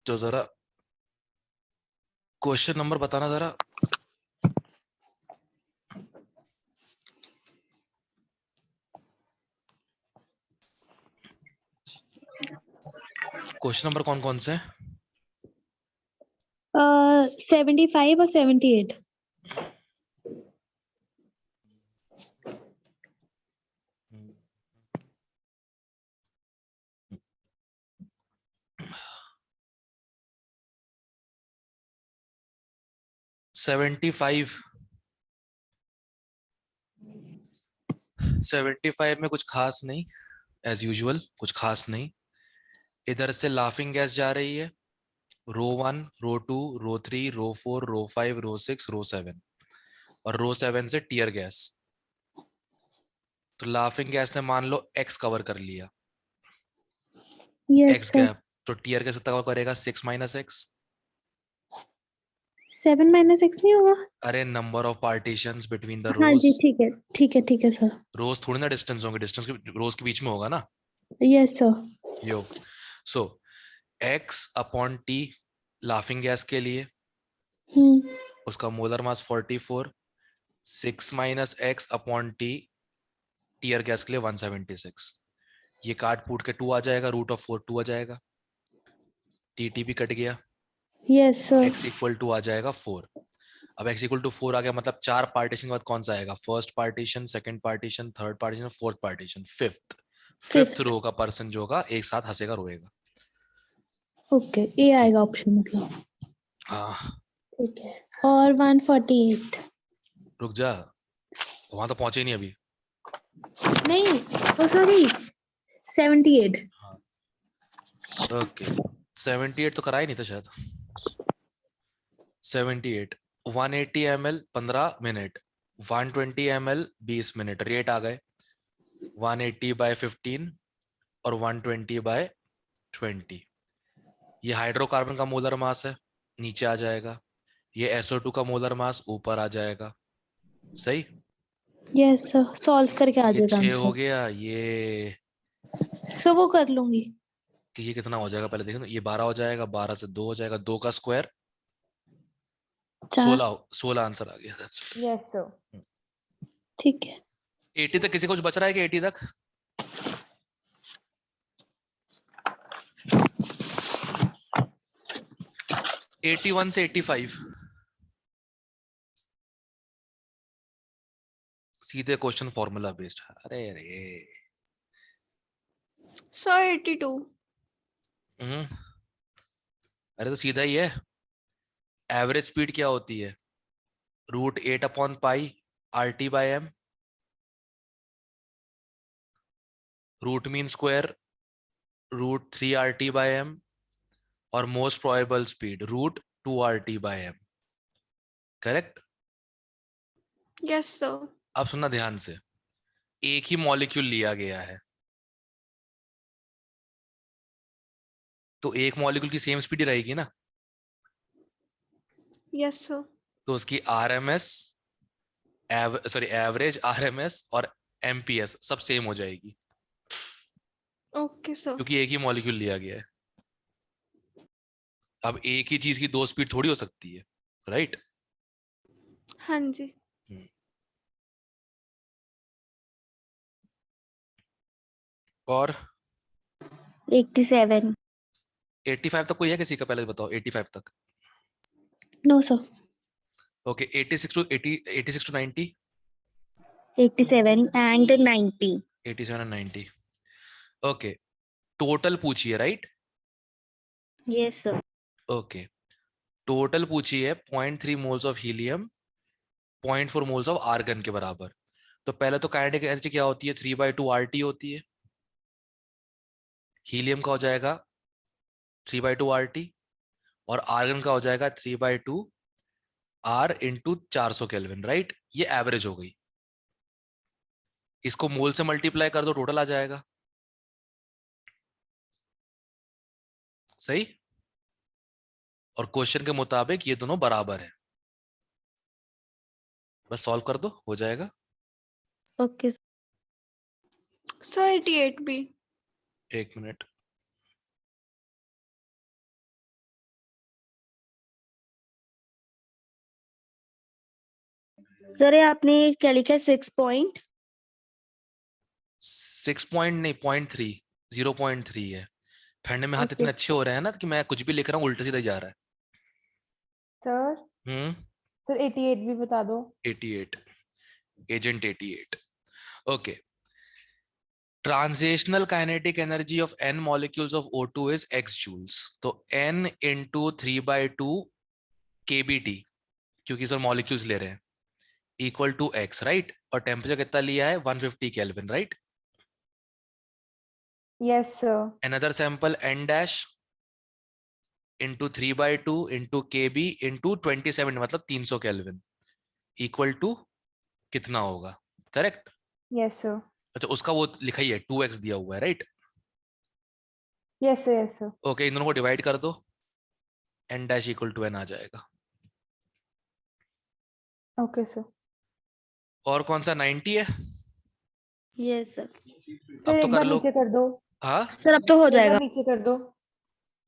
जो जरा question number बताना जरा। क्वेश्चन नंबर कौन कौन से हैं? 75 और 78। सेवेंटी फाइव में कुछ खास नहीं, एज यूजुअल कुछ खास नहीं। इधर से लाफिंग गैस जा रही है, रो 1, रो 2, रो 3, रो 4, रो 5, रो 6, रो 7, और रो 7 से टीयर गैस। तो लाफिंग गैस ने मान लो एक्स कवर कर लिया, यस एक्स सर। गैप। तो टीयर गैस कवर करेगा 6 माइनस एक्स। 7 माइनस एक्स नहीं होगा? अरे number of partitions between the हाँ रोज। जी, ठीक है ठीक है ठीक है सर। रोज थोड़ी ना डिस्टेंस होंगे, डिस्टेंस रोज के बीच में होगा ना। Yes sir. यो so x upon T laughing gas के लिए, उसका molar mass 44, 6 minus x upon T tear gas के लिए 176। ये काट फूट के 2 आ जाएगा, रूट ऑफ 4 2 आ जाएगा, टी भी कट गया, yes sir. X equal to आ जाएगा 4। अब एक्स इक्वल टू 4 आ गया, मतलब 4 पार्टीशन के बाद कौन सा आएगा? First partition, second partition, third partition, fourth partition, fifth fifth. Row का पर्सन जो होगा एक साथ हंसेगा रोएगा। ओके, ए ठीक। आएगा ऑप्शन मतलब। हाँ ठीक है। और 148। रुक जा, वहां तो पहुंचे ही नहीं अभी। नहीं, ओ सॉरी, 78। हाँ ओके, 78 तो करा ही नहीं था शायद। 78, 180 ml 15 मिनट, 120 ml 20 मिनट, रेट आ गए 180 बाय 15 और 120 बाय 20। ये हाइड्रोकार्बन का मोलर मास है, नीचे आ जाएगा। ये SO2 का मोलर मास ऊपर आ जाएगा। सही। यस सर, सॉल्व करके आ ये जाएगा 6 हो आंसर। गया, ये सो वो कर लूंगी। कि ये कितना हो जाएगा पहले देखो ना। ये 12 हो जाएगा, 12 से 2 हो जाएगा, 2 का स्क्वायर 4। 16, 16 आंसर आ गया। Yes sir. ठीक है। 80 तक किसी को कुछ बच रहा है कि 80 तक? 81 से 85 सीधे क्वेश्चन फॉर्मूला बेस्ड। अरे रे सर 82। अरे तो सीधा ही है। एवरेज स्पीड क्या होती है? √8 upon pi RT by M, root mean square √3 RT by M, और most probable speed √2 RT by M. Correct. Yes sir. अब सुनना ध्यान से, एक ही मॉलिक्यूल लिया गया है, तो एक मॉलिक्यूल की सेम स्पीड ही रहेगी ना। Yes sir. तो उसकी RMS, सॉरी एवरेज, RMS और MPS सब सेम हो जाएगी, ओके सर। क्योंकि एक ही मॉलिक्यूल लिया गया है। अब एक ही चीज की दो स्पीड थोड़ी हो सकती है, राइट? हाँ जी। और 87। 85 तक कोई है किसी का? पहले बताओ 85 तक। No sir. Okay 86 to 90। 87 and 90। 87 और 90। ओके, टोटल पूछिए, right? Yes sir. Okay, total पूछिए 0.3 moles of helium, 0.4 moles of argon के बराबर। तो पहले तो काइनेटिक एनर्जी क्या होती है? 3/2 RT होती है। हीलियम का हो जाएगा 3/2 RT, और आर्गन का हो जाएगा 3/2 R × 400 केल्विन, राइट? ये एवरेज हो गई। इसको मोल से मल्टीप्लाई कर दो, टोटल आ जाएगा। सही। और क्वेश्चन के मुताबिक ये दोनों बराबर है। बस सॉल्व कर दो, हो जाएगा। ओके। सर 88 भी। एक मिनट। सर ये आपने क्या लिखा है 6 पॉइंट? 6 पॉइंट नहीं, 0.3, 0.3 है। ठंड में हाथ ओके इतने अच्छे हो रहे हैं ना कि मैं कुछ भी लिख रहा हूँ उल्टा सीधा जा रहा है। सर हम्म। सर 88 भी बता दो। 88, agent 88। Okay, transitional kinetic energy of n molecules of O2 is x joules. तो n इंटू 3/2 kBT, क्योंकि सर मॉलिक्यूल्स ले रहे हैं, इक्वल टू x, राइट? और टेम्परेचर कितना लिया है? 150 kelvin, right? Yes sir. Another sample n dash into 3/2 into kb into 27, मतलब 300 केल्विन, इक्वल टू कितना होगा? करेक्ट? Yes sir. अच्छा, उसका वो लिखा ही है, 2x दिया हुआ है, right? Yes sir yes sir. Okay, इन दोनों को डिवाइड कर दो, n dash equal to n आ जाएगा। Okay sir. और कौन सा 90 है? Yes sir. अब सर तो एक कर बार लो। नीचे कर दो। हाँ। सर अब तो हो एक बार जाएगा। नीचे कर दो।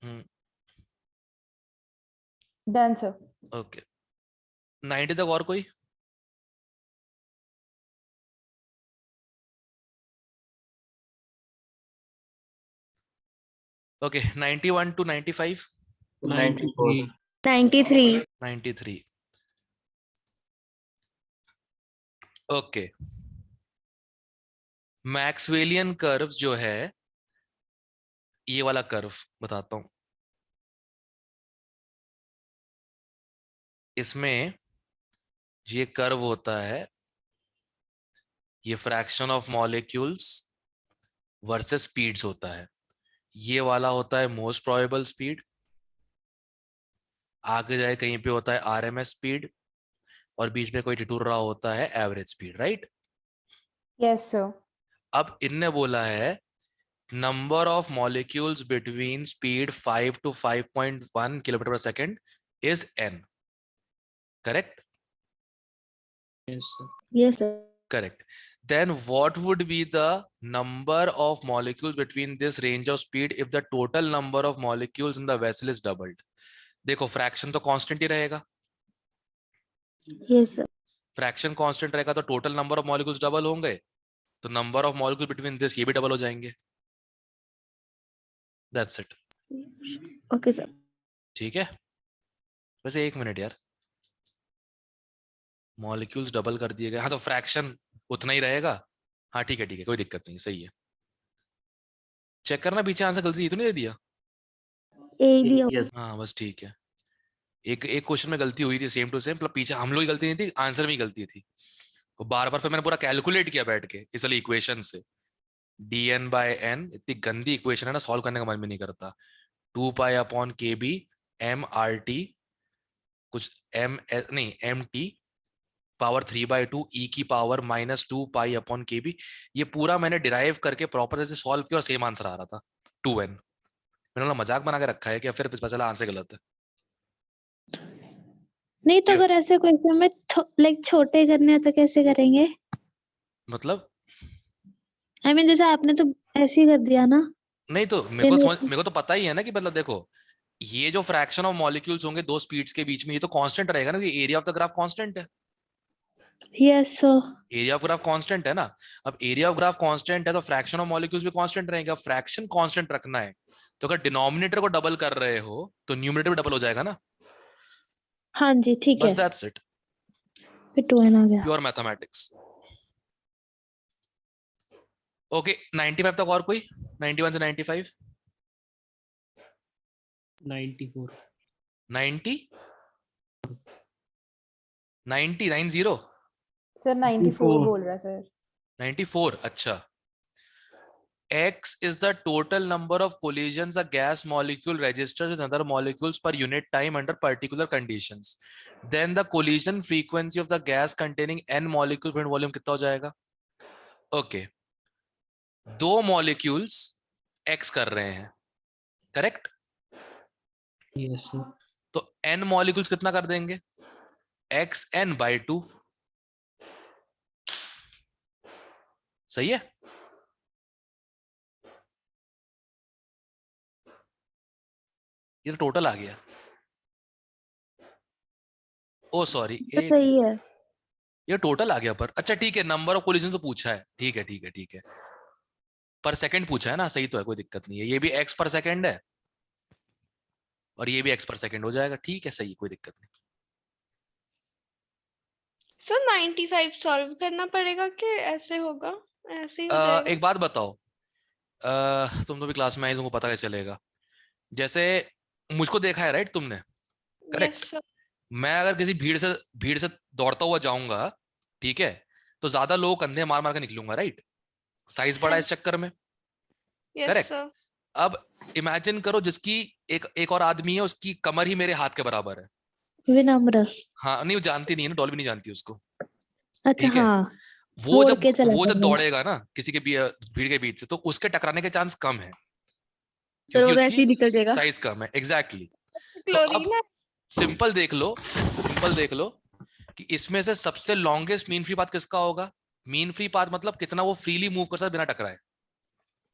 हम्म, डन सर। ओके, 90 तक और कोई? Okay, 91 to 95, 93. 93। 93। ओके, मैक्सवेलियन कर्व जो है, ये वाला कर्व बताता हूं। इसमें ये कर्व होता है, ये fraction of molecules versus speeds होता है। ये वाला होता है मोस्ट प्रोबेबल स्पीड, आगे जाए कहीं पे होता है आरएमएस स्पीड, और बीच में कोई ठिठुर रहा होता है average speed, right? Yes sir. अब इनने बोला है number of molecules between speed 5 to 5.1 kilometre per second is n, correct? Yes, sir. Yes sir. Correct. Then what would be the number of molecules between this range of speed if the total number of molecules in the vessel is doubled? देखो, fraction तो constant ही रहेगा। Yes sir. Fraction constant रहेगा तो total number of molecules double होंगे, तो number of molecule between this ये भी double हो जाएंगे। That's it. Okay sir. ठीक है, वैसे 1 मिनट यार, मॉलिक्यूल्स डबल कर दिए गए, हाँ तो फ्रैक्शन उतना ही रहेगा। हाँ ठीक है ठीक है, कोई दिक्कत नहीं, सही है। चेक करना पीछे आंसर गलती ये तो नहीं दे दिया। ए दिया। Yes. हाँ बस ठीक है, एक एक क्वेश्चन में गलती हुई थी सेम टू सेम, मतलब पीछे हम लोग की गलती नहीं थी, आंसर में ही गलती थी। तो बार बार फिर मैंने पूरा कैलकुलेट किया बैठ के इस वाली इक्वेशन से। dn/n इतनी गंदी इक्वेशन है ना, सॉल्व करने का मन भी नहीं करता। 2π/kb mRT कुछ m नहीं mt पावर 3/2 e की पावर -2π/kb। ये पूरा मैंने डिराइव करके प्रॉपर से सॉल्व किया और सेम आंसर आ रहा था 2n। मैंने बोला मजाक बना के रखा है क्या, फिर पता चला आंसर गलत है। नहीं तो क्यों? अगर ऐसे क्वेश्चन में लाइक छोटे करने हैं तो कैसे करेंगे? मतलब आई मीन जैसे आपने तो ऐसे ही कर दिया ना। नहीं तो मेरे को तो पता ही है ना कि मतलब देखो, ये जो फ्रैक्शन ऑफ मॉलिक्यूल्स होंगे दो स्पीड्स के बीच में, ये तो कांस्टेंट रहेगा ना, ये area of the graph constant है। Yes sir. Area of graph constant है ना। अब एरिया ऑफ ग्राफ कांस्टेंट है तो फ्रैक्शन ऑफ मॉलिक्यूल्स भी कांस्टेंट रहेगा। फ्रैक्शन कांस्टेंट रखना है तो अगर डिनोमिनेटर को डबल कर रहे हो तो न्यूमरेटर भी डबल हो जाएगा ना। हाँ जी ठीक है। बस दैट्स इट, फिर 2n आ गया। Pure mathematics. ओके, 95 तक और कोई? 91 से 95? 94. 90 90 90 सर 94 बोल रहा है सर। 94, अच्छा। X is the total number of collisions a gas molecule registers with other molecules per unit time under particular conditions. Then the collision frequency of the gas containing n molecules per volume कितना हो जाएगा? Okay, दो molecules X कर रहे हैं, correct? Yes, sir. तो n molecules कितना कर देंगे? xn/2, सही है? ये तो टोटल आ गया। ओ सॉरी, तो एक सही है। ये टोटल आ गया पर, अच्छा ठीक है, नंबर ऑफ कोलिजन तो पूछा है, ठीक है ठीक है ठीक है, पर सेकंड पूछा है ना, सही तो है, कोई दिक्कत नहीं है, ये भी x पर सेकंड है और ये भी x पर सेकंड हो जाएगा, ठीक है सही, कोई दिक्कत नहीं। सर 95 सॉल्व करना पड़ेगा कि ऐसे होगा, ऐसे ही हो जाएगा? एक बात बताओ, तुम तो भी क्लास में आई, तुमको पता कैसे चलेगा, जैसे मुझको देखा है राइट तुमने, करेक्ट, यस सर। मैं अगर किसी भीड़ से दौड़ता हुआ जाऊंगा, ठीक है, तो ज्यादा लोग कंधे मार मार के निकलूंगा, राइट, साइज बड़ा है इस चक्कर में, यस करेक्ट। सर। अब इमेजिन करो जिसकी एक और आदमी है, उसकी कमर ही मेरे हाथ के बराबर है, विनम्र। हाँ नहीं वो जानती नहीं है ना, डॉल भी नहीं जानती उसको, अच्छा ठीक है, हाँ, वो छोड़ जब के चला वो जब जाएगा। दौड़ेगा ना किसी के भीड़ के बीच से, तो उसके टकराने के चांस कम है, सर क्योंकि वो तो ऐसे उसकी ही निकल जाएगा। साइज कम है, एग्जैक्टली तो अब क्लोरीन है। सिंपल देख लो, सिंपल देख लो कि इसमें से सबसे लॉन्गेस्ट मीन फ्री पाथ किसका होगा, मीन फ्री पाथ मतलब कितना वो फ्रीली मूव कर सकता है बिना टकराए,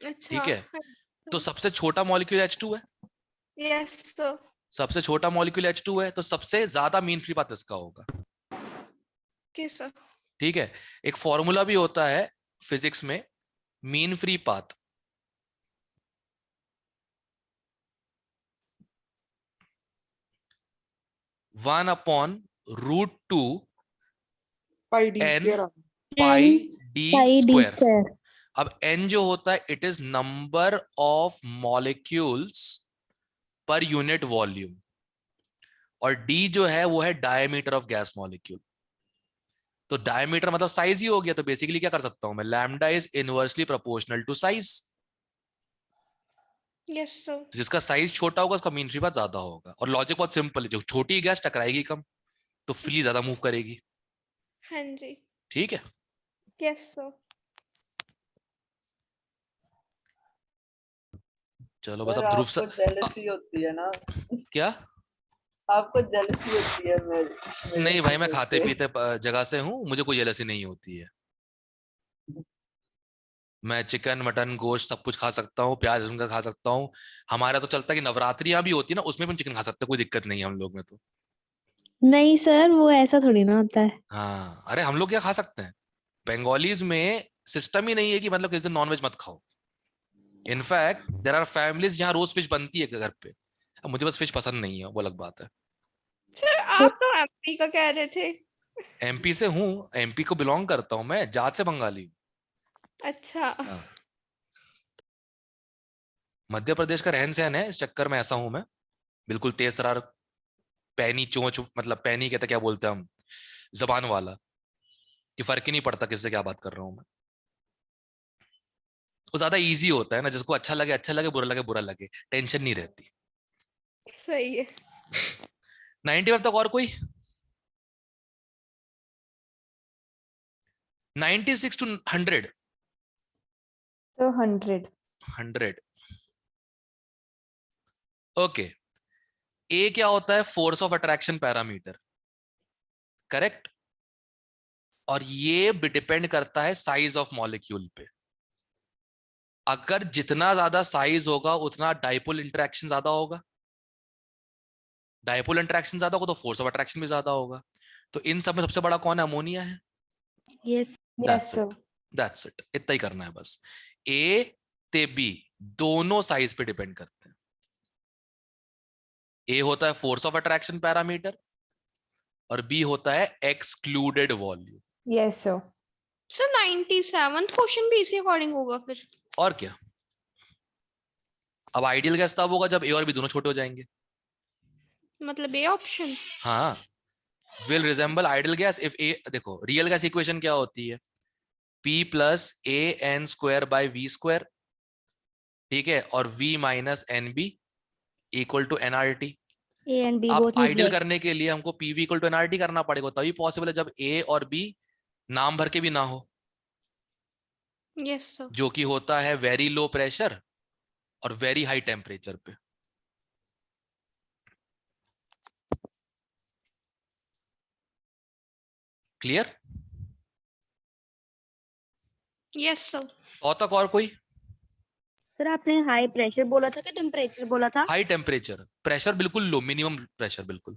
अच्छा। ठीक है, तो सबसे छोटा मॉलिक्यूल H2 है, यस सर। सबसे छोटा मॉलिक्यूल H2 है, तो सबसे ज्यादा मीन फ्री पाथ इसका होगा, ओके सर। ठीक है। एक फॉर्मूला भी होता है फिजिक्स में, mean free path, one upon √2 pi D n square pi D pi D square. Square. अब n जो होता है it is number of molecules per unit volume, और d जो है वो है डायमीटर ऑफ गैस मॉलिक्यूल, तो डायमीटर मतलब साइज ही हो गया, तो बेसिकली क्या कर सकता हूं मैं, lambda is inversely proportional to size, yes sir. जिसका साइज छोटा होगा उसका मीन फ्री पाथ ज्यादा होगा, और लॉजिक बहुत सिंपल है, जो छोटी गैस टकराएगी कम तो फ्री ज्यादा मूव करेगी, हाँ जी। ठीक है। Yes sir. चलो बस सर अब ध्रुव आपको जेलसी होती है ना, क्या, आपको जेलसी होती है मेरे नहीं भाई मैं students खाते से। पीते जगह से हूं, मुझे कोई जेलसी नहीं होती है, मैं चिकन मटन गोश्त सब कुछ खा सकता हूँ, प्याज लहसुन का खा सकता हूँ, हमारा तो चलता है कि नवरात्रियां भी होती है ना, उसमें भी हम चिकन खा सकते हैं, कोई दिक्कत नहीं है हम लोग में तो, नहीं सर, वो ऐसा थोड़ी ना होता है। हाँ अरे हम लोग क्या खा सकते हैं, बंगालीज में सिस्टम ही नहीं है कि मतलब किस दिन नॉनवेज मत खाओ, इनफैक्ट देयर आर फैमिलीज जहाँ रोज फिश बनती है घर पे, अब मुझे बस फिश पसंद नहीं है, वो अलग बात है। सर आप तो एमपी का कह रहे थे। एमपी से हूँ, एमपी को बिलोंग करता हूँ मैं, जात से बंगाली हूँ, अच्छा। हाँ। मध्य प्रदेश का रहन सहन है, इस चक्कर में ऐसा हूं मैं, बिल्कुल तेज तरार, पैनी चोंच, मतलब पैनी कहते क्या बोलते हैं हम, जबान वाला, कि फर्क ही नहीं पड़ता किससे क्या बात कर रहा हूं मैं, वो ज्यादा इजी होता है ना, जिसको अच्छा लगे, बुरा लगे, टेंशन नहीं रहती। सही है। 95 तक और कोई, 96 to 100, So 100. 100, ओके। ए क्या होता है, force of attraction parameter, correct, और ये डिपेंड करता है साइज ऑफ मॉलिक्यूल पे, अगर जितना ज्यादा साइज होगा उतना डाइपोल इंटरेक्शन ज्यादा होगा, डाइपोल इंटरेक्शन ज्यादा होगा तो फोर्स ऑफ अट्रैक्शन भी ज्यादा होगा, तो इन सब में सबसे बड़ा कौन है, अमोनिया है, yes. Yes, that's sir. It, that's it, इतना ही करना है बस। ए ते बी दोनों साइज पे डिपेंड करते हैं, ए होता है फोर्स ऑफ अट्रैक्शन पैरामीटर और बी होता है excluded volume, Yes, sir. Sir 97 question भी इसी अकॉर्डिंग होगा फिर? और क्या, अब आइडियल गैस तब होगा जब ए और बी दोनों छोटे हो जाएंगे, मतलब ये ऑप्शन? हाँ, will resemble ideal gas if a, देखो रियल गैस इक्वेशन क्या होती है, P plus a n square by V square, ठीक है, और V minus n b equal to nRT. A and b आप बोथ आइडियल न्यूक्लियर। करने के लिए हमको PV इक्वल टू एनआरटी करना पड़ेगा, तभी पॉसिबल है जब A और B नाम भर के भी ना हो, यस सर। जो कि होता है वेरी लो प्रेशर और वेरी हाई टेम्परेचर पे। क्लियर? Yes sir. और तक और कोई? सर आपने हाई प्रेशर बोला था कि टेम्परेचर बोला था? हाई टेम्परेचर, प्रेशर बिल्कुल लो, मिनिमम प्रेशर बिल्कुल।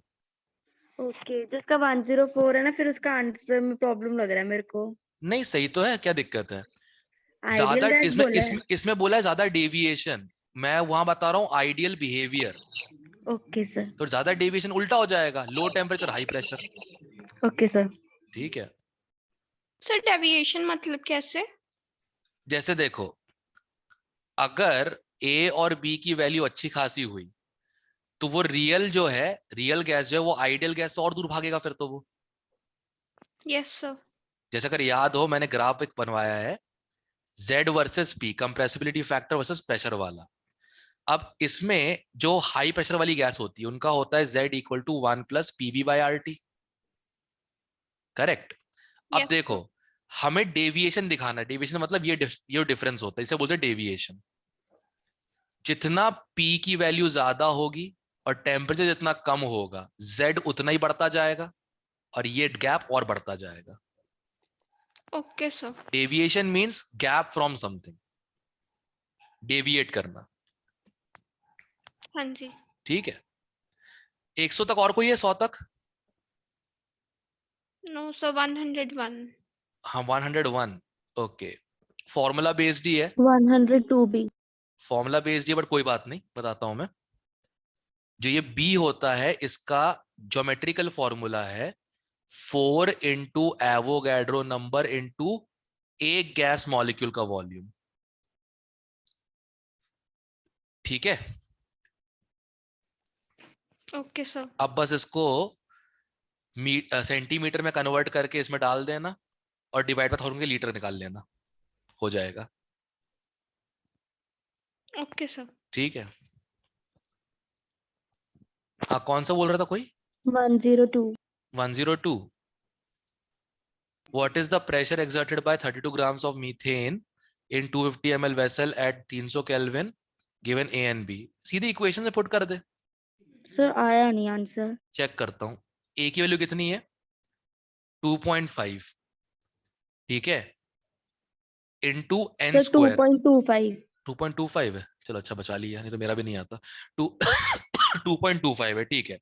ओके, जिसका 104 है ना, फिर उसका आंसर में प्रॉब्लम लग रहा है मेरे को। नहीं सही तो है, क्या दिक्कत है? ज्यादा आइडियल गैस इसमें बोला है। इसमें इसमें बोला है ज्यादा डेविएशन, मैं वहां बता रहा हूँ आइडियल बिहेवियर। Okay sir. तो ज्यादा डेविएशन उल्टा हो जाएगा, low temperature high pressure. Okay sir. ठीक है, सर डेविएशन मतलब कैसे? जैसे देखो, अगर ए और बी की वैल्यू अच्छी खासी हुई तो वो रियल जो है, रियल गैस जो है वो आइडियल गैस से और दूर भागेगा फिर तो वो। Yes sir. जैसे अगर याद हो, मैंने ग्राफ एक बनवाया है, Z versus P, compressibility factor versus pressure वाला। अब इसमें जो हाई प्रेशर वाली गैस होती है उनका होता है Z equal to 1 + PV/RT। Correct. अब यस देखो, हमें डेविएशन दिखाना है। डेविएशन मतलब ये डिफरेंस होता है, इसे बोलते हैं डेविएशन। जितना P की वैल्यू ज्यादा होगी और टेम्परेचर जितना कम होगा, Z उतना ही बढ़ता जाएगा और ये गैप और बढ़ता जाएगा। Okay sir. Deviation means gap from something, deviate करना। हाँ जी। ठीक है, 100 तक और कोई है? 100 तक? No sir, 101। हाँ 101। ओके, फॉर्मूला बेस्ड ही है, 102 भी। फॉर्मूला बेस्ड ही, बट कोई बात नहीं, बताता हूं मैं। जो ये बी होता है इसका ज्योमेट्रिकल फॉर्मूला है 4 इंटू एवोगैड्रो नंबर इंटू एक गैस मॉलिक्यूल का वॉल्यूम। ठीक है, ओके सर। अब बस इसको सेंटीमीटर में कन्वर्ट करके इसमें डाल देना और डिवाइड बाय 1000 के लीटर निकाल लेना, हो जाएगा। Okay sir. ठीक है, हाँ कौन सा बोल रहा था कोई? 102। 102। What is the pressure exerted by 32 grams of methane in 250 ml vessel at 300 Kelvin given A and B? Sidhi equation से पुट कर दे। सर आया नहीं आंसर। चेक करता हूं, A की वैल्यू कितनी है? 2.5। ठीक है, इंटू एन सर स्क्वायर। 2.25। 2.25 है, चलो अच्छा बचा लिया, नहीं तो मेरा भी नहीं आता। टू 2.25 है, ठीक है।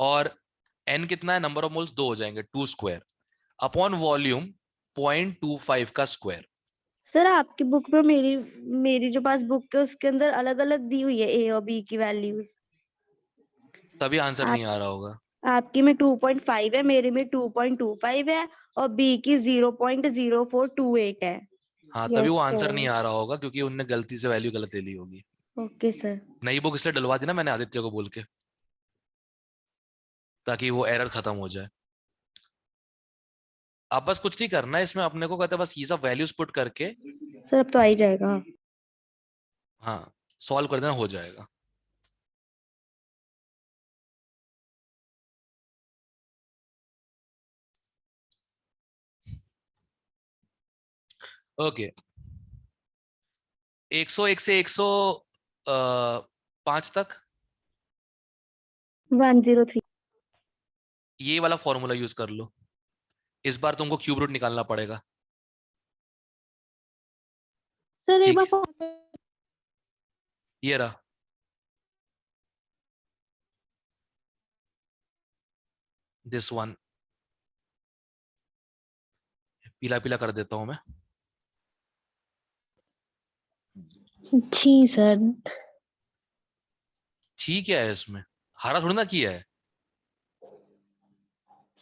और एन कितना है? नंबर ऑफ मोल्स 2 हो जाएंगे, 2 स्क्वायर अपॉन वॉल्यूम 0.25 का स्क्वायर। सर आपकी बुक में मेरी मेरी जो पास बुक है उसके अंदर अलग अलग दी हुई है ए और बी की वैल्यूज। तभी आंसर नहीं आप आ रहा होगा। आपकी में 2.5 है, मेरे में 2.25 है और बी की 0.0428 है। हाँ तभी यस वो आंसर नहीं सर। आ रहा होगा, क्योंकि उनने गलती से वैल्यू गलत ले ली होगी। Okay sir. नई बुक इसलिए डलवा दी ना मैंने आदित्य को बोल के, ताकि वो एरर खत्म हो जाए। अब बस कुछ नहीं करना है इसमें, अपने को कहते हैं बस ये सब वैल्यूज पुट करके, सर अब तो आ ही जाएगा। हाँ सॉल्व कर देना, हो जाएगा। ओके, 101 से 105 तक 103। ये वाला फॉर्मूला यूज कर लो। इस बार तुमको क्यूब रूट निकालना पड़ेगा। सर एक ठीक, बार ये रहा। दिस वन पीला पीला कर देता हूं मैं। जी सर। ठीक है, इसमें हरा थोड़ी ना किया है।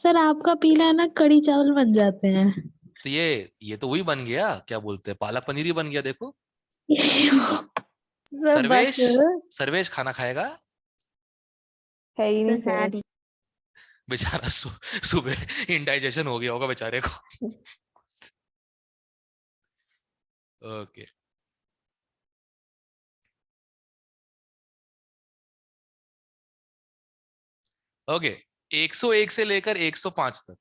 सर आपका पीला ना कड़ी चावल बन जाते हैं। तो ये तो वही बन गया, क्या बोलते हैं, पालक पनीर ही बन गया। देखो, सर बस। सर्वेश, सर्वेश खाना खाएगा है ही नहीं सर है सर। नहीं। बेचारा। सुबह इंडाइजेशन हो गया होगा बेचारे को। ओके, ओके, 101 से लेकर 105 तक।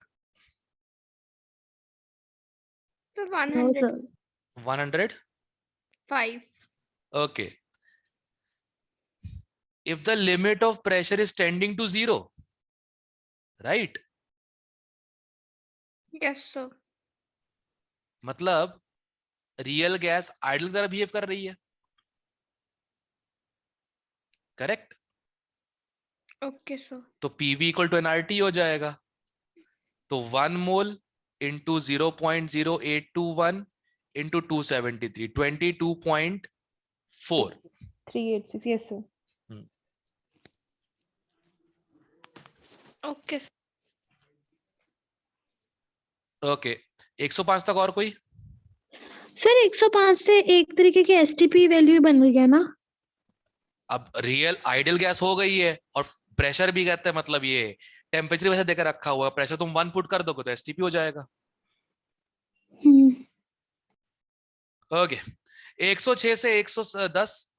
तो no sir. 105। 105। Okay, if the limit of pressure is tending to 0, right? Yes sir. मतलब रियल गैस आइडल की तरह बिहेव कर रही है। करेक्ट। Okay sir. तो पीवी इक्वल टू एनआरटी हो जाएगा। तो 1 mole into 0.0821 into 273 22.4। 386. Yes, sir. Okay okay 105 तक और कोई? सर 105 से एक तरीके की एसटीपी वैल्यू बन गया ना? अब रियल आइडियल गैस हो गई है और प्रेशर भी कहते हैं, मतलब ये टेम्परेचर वैसे देकर रखा हुआ है, प्रेशर तुम 1 पुट कर दोगे तो एसटीपी हो जाएगा। ओके 106 से 110।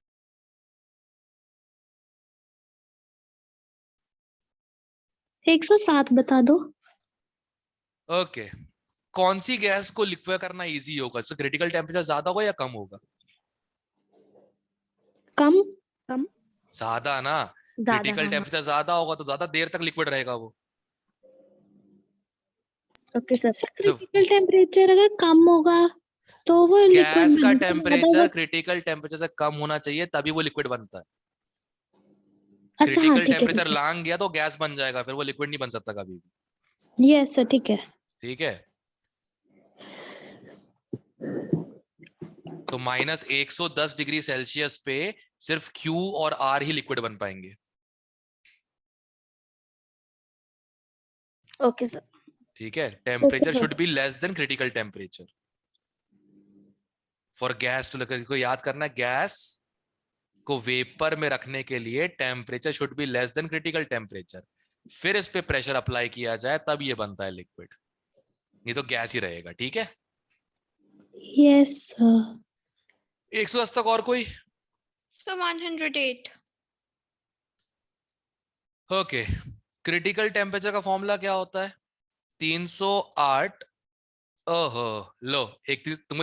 107 बता दो। ओके कौन सी गैस को लिक्विड करना इजी होगा? इससे क्रिटिकल टेम्परेचर ज्यादा होगा या कम होगा? कम। ज्यादा ना। ज्यादा, क्रिटिकल हाँ। टेम्परेचर ज्यादा होगा तो ज्यादा देर तक लिक्विड रहेगा वो। Okay sir. क्रिटिकल टेम्परेचर अगर कम होगा तो वो लिक्विड गैस का बनता है, टेम्परेचर क्रिटिकल टेम्परेचर से कम होना चाहिए तभी वो लिक्विड बनता है। अच्छा हाँ क्रिटिकल ठीक है टेम्परेचर लांग गया तो गैस बन जाएगा, फिर वो लिक्विड नहीं बन सकता कभी भी। यस सर ठीक है। ठीक है तो -110 डिग्री सेल्सियस पे सिर्फ Q और R ही लिक्विड बन पाएंगे। Okay sir. ठीक है temperature sir. Should be less than critical temperature for gas two को याद करना, गैस को वेपर में रखने के लिए temperature should be less than critical temperature, फिर इस पे प्रेशर अप्लाई किया जाए तब ये बनता है लिक्विड, नहीं तो गैस ही रहेगा। ठीक है यस सर। 110 तक और कोई? सर 108। ओके क्रिटिकल टेम्परेचर का फॉर्मूला क्या होता है? 308। ओहो लो एक चीज तुम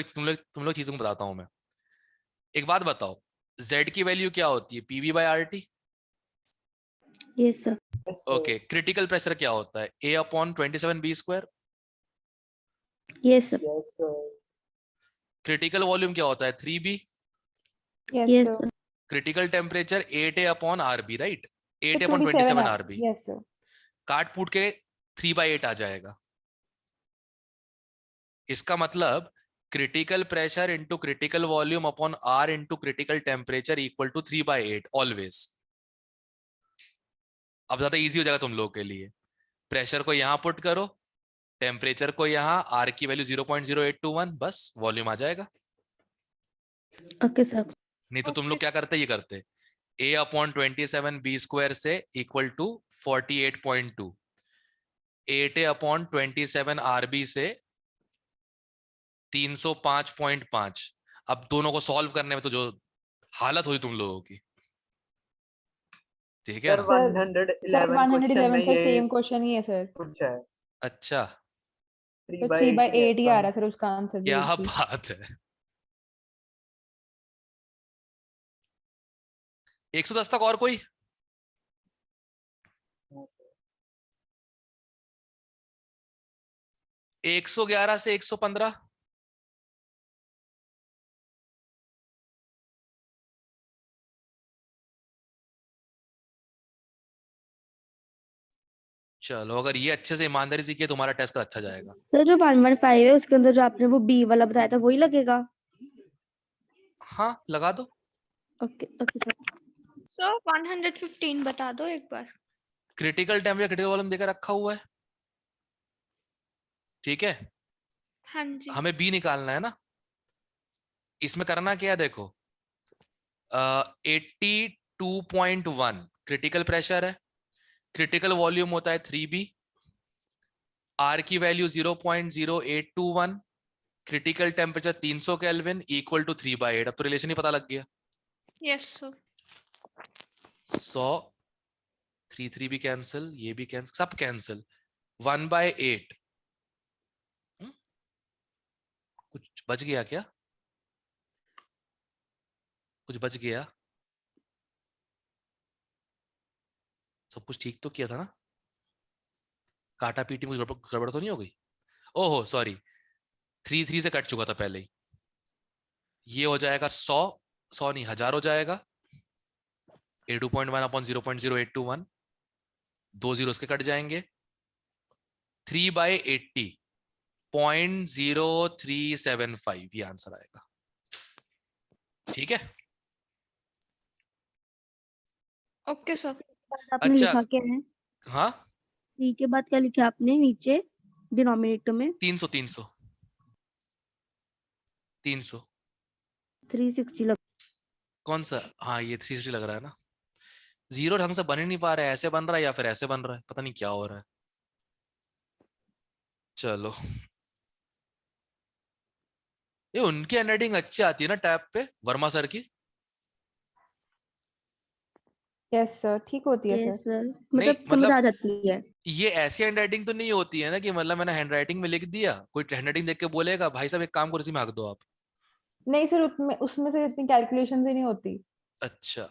लोग चीजों को बताता हूं मैं। एक बात बताओ Z की वैल्यू क्या होती है? PV by RT। Yes sir. Okay critical pressure क्या होता है? A/27B²। Yes sir. Yes sir. Critical volume क्या होता है? 3B। Yes, yes sir. Sir. Critical temperature 8A/RB, right? So 8/27 RB। Yes, sir. काट पूट के 3/8 आ जाएगा। इसका मतलब critical pressure into critical volume upon R into critical temperature equal to 3/8 always. अब ज्यादा इजी हो जाएगा तुम लोगों के लिए। प्रेशर को यहां पुट करो, टेम्परेचर को यहां, R की वैल्यू 0.0821, बस वॉल्यूम आ जाएगा। Okay sir. नहीं तो तुम लोग क्या करते? ये करते A/27B² से इक्वल टू 48.2, 8A/27 RB से 305.5। अब दोनों को सॉल्व करने में तो जो हालत हुई तुम लोगों की। ठीक है सर ना? 111 क्वेश्चन में 111 सर ये सेम क्वेश्चन ही है सर। पूछा है। अच्छा 3 तो by 3/8 ही आ है रहा है सर उसका आंसर भी। क्या बात है। 110 तक और कोई? इसका। 111 से 115। चलो अगर ये अच्छे से ईमानदारी से किया तुम्हारा टेस्ट अच्छा जाएगा। सर जो 115 है उसके अंदर जो आपने वो बी वाला बताया था वही लगेगा? हाँ लगा दो। Okay okay sir. सर 115 बता दो एक बार। क्रिटिकल टेम्परेचर क्रिटिकल वॉल्यूम देकर रखा हुआ है। ठीक है हाँ जी। हमें बी निकालना है ना। इसमें करना क्या है देखो, 82.1 क्रिटिकल प्रेशर है, क्रिटिकल वॉल्यूम होता है 3B, R की value 0.0821, critical temperature 300 kelvin equal to 3/8। अब तो रिलेशन ही पता लग गया। Yes sir. 100 3 भी कैंसिल, ये भी कैंसिल, सब कैंसिल। 1/8 कुछ बच गया क्या? कुछ बच गया? सब कुछ ठीक तो किया था ना? काटा पीटी में गड़बड़ तो नहीं हो गई? ओहो सॉरी 3 से कट चुका था पहले ही। ये हो जाएगा 100 नहीं 1000 हो जाएगा। 82.1 अपॉन 0.0821 2 जीरो के कट जाएंगे, 3/80 0.0375 ये आंसर आएगा। ठीक है, ओके सर। आपने अच्छा। लिखा क्या है? हाँ 3 के बाद क्या लिखा आपने नीचे डिनोमिनेटर में? 300 360 लग कौन सा? हाँ ये 360 लग रहा है ना। जीरो ढंग से बन ही नहीं पा रहा है, ऐसे बन रहा है या फिर ऐसे बन रहा है, पता नहीं क्या हो रहा है। चलो, ये उनकी हैंडराइटिंग अच्छी आती है ना टैब पे, वर्मा सर की। यस सर, ठीक होती है यस सर। सर, नहीं मतलब समझ मतलब आ जाती है। ये ऐसी हैंडराइटिंग तो नहीं होती है ना कि मतलब मैंने हैंडराइटिंग में लिख दिया, कोई हैंडराइटिंग देख के बोलेगा भाई साहब एक काम करो इसी में आंक दो आप। नहीं सर, उसमें उसमें से इतनी कैलकुलेशन ही नहीं होती। अच्छा,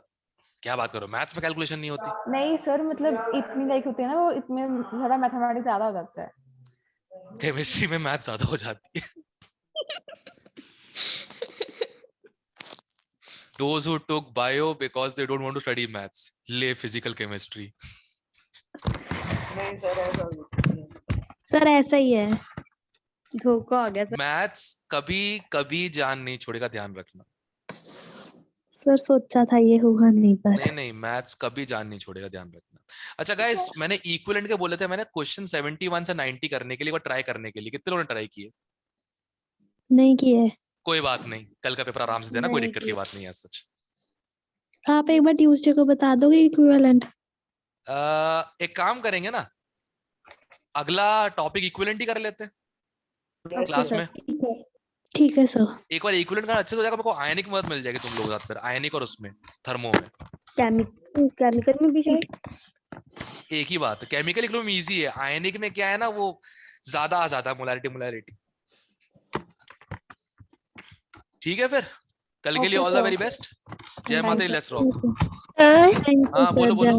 क्या बात करो, मैथ्स में कैलकुलेशन नहीं होती? नहीं सर, मतलब इतनी लाइक होती है ना, वो इसमें थोड़ा मैथमेटिक्स ज्यादा हो जाता है। केमिस्ट्री में मैथ ज्यादा हो जाती है। Those who took bio because they don't want to study maths, ले physical chemistry। नहीं सर ऐसा कुछ नहीं है। सर ऐसा ही है। धोखा हो गया सर। मैथ्स कभी कभी जान नहीं छोड़ेगा, ध्यान रखना। सर सोचा था ये होगा नहीं पर नहीं नहीं, मैथ्स कभी जान नहीं छोड़ेगा, ध्यान रखना। अच्छा गाइस, मैंने इक्विवेलेंट के बोले थे, मैंने क्वेश्चन 71 से 90 करने के लिए, ट्राई करने के लिए कितने लोगों ने ट्राई किए? नहीं किए। कोई बात नहीं, कल का पेपर आराम से देना, कोई नहीं दिक्कत की किए। बात नहीं है सच। आप एक बार ट्यूसडे को बता दोगे इक्विवेलेंट? एक काम करेंगे ना, अगला टॉपिक इक्विवेलेंट ही कर लेते हैं Yes, क्लास sir. में। ठीक है सर। एक बार इक्विवेलेंट करना अच्छे से हो जाएगा, मेरे को आयनिक मदद मिल जाएगी तुम लोगों के साथ, फिर आयनिक और उसमें थर्मो में केमिकल में भी शायद एक ही बात है। केमिकल इकोनॉमी में इजी है, आयनिक में क्या है ना, वो ज्यादा मोलारिटी। ठीक है, फिर कल के लिए Okay, all the sir. Very best. जय माता दी, लेट्स रॉक। थैंक हाँ, बोलो, बोलो।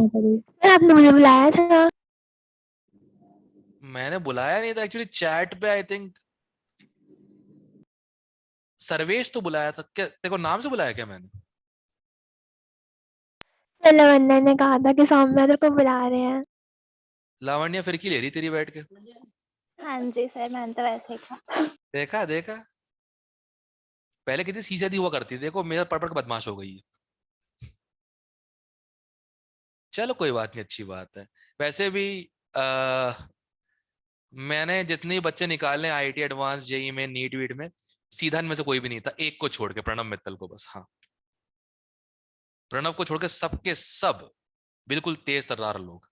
आपने मुझे बुलाया था। मैंने बुलाया नहीं था एक्चुअली, चैट पे आई थिंक सर्वेश तो बुलाया था। क्या देखो नाम से बुलाया क्या मैंने? लवन्या ने कहा था कि सौम्या तेरे को बुला रहे हैं। लावण्य फिर की ले रही तेरी बैठ के। हाँ जी सर, मैंने तो वैसे ही कहा। देखा पहले कितनी सीधी हुआ करती, देखो मेरा पढ़ के बदमाश हो गई है। चलो कोई बात नहीं, अच्छी बात है। वैसे भी मैंने जितने बच्चे निकाले आईआईटी एडवांस, जेई में, नीट वीट में, सीधा इनमें से कोई भी नहीं था, एक को छोड़ के, प्रणव मित्तल को बस। हाँ, प्रणव को छोड़ के सबके सब बिल्कुल तेज तर्रार लोग,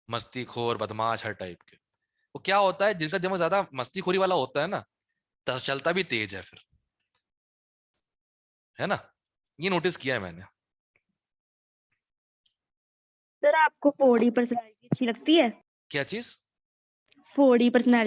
मस्तीखोर, बदमाश, हर टाइप के। वो क्या होता है, जिनका दिमाग ज्यादा मस्तीखोरी वाला होता है ना, चलता भी तेज है फिर, है ना? ये नोटिस किया है मैंने। सर आपको 4D पर्सनालिटी अच्छी लगती है? क्या चीज? 4D personality